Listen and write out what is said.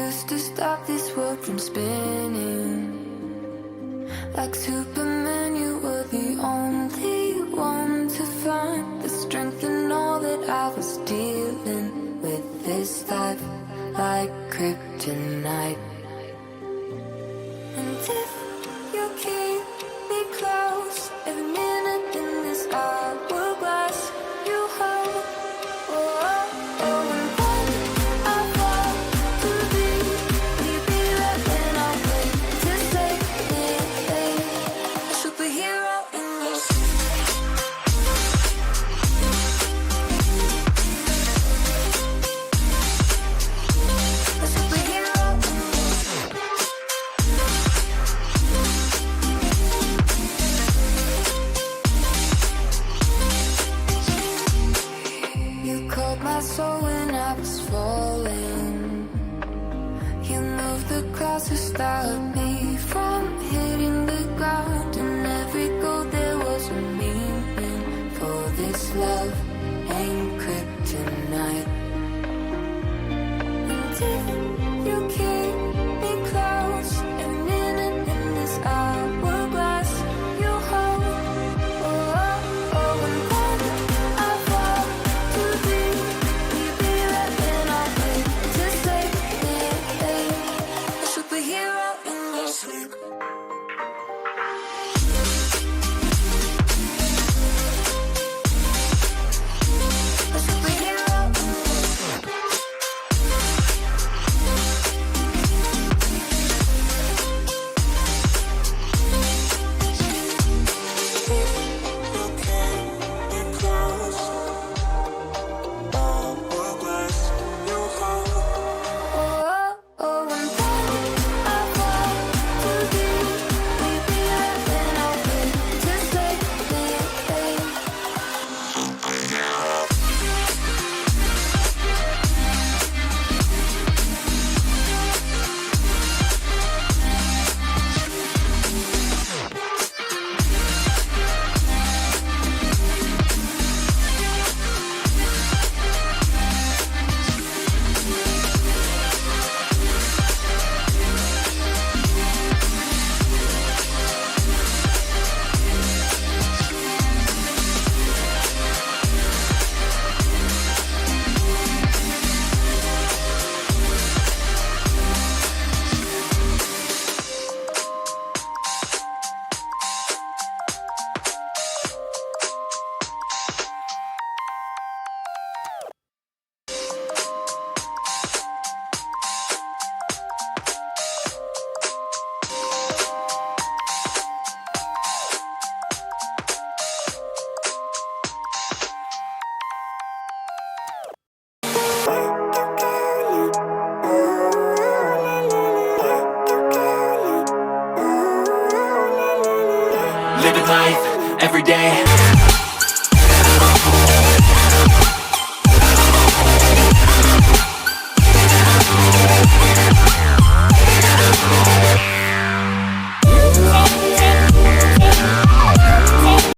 used to stop this world from spinning. Like Superman, you were the only one to find the strength in all that I was dealing with this life, like kryptonite. And if you keep me close, every minute in this hourglass you hold. Oh, oh, oh, and when I fall to thee, will you be there when I wait to save me? A superhero in your a superhero in you called my soul when I was falling. You moved the clouds to stop me from hitting the ground. And every goal there was a meaning. For this love ain't kryptonite. And if you keep me close, every minute in this hourglass you hold. Oh, oh, oh, and when I fall to thee, will you be there when I wait to save me? A superhero in your sleep. A superhero in your sleep. Oh, oh, and when I fall to thee, will you be there when I wait to save me? Living life every day.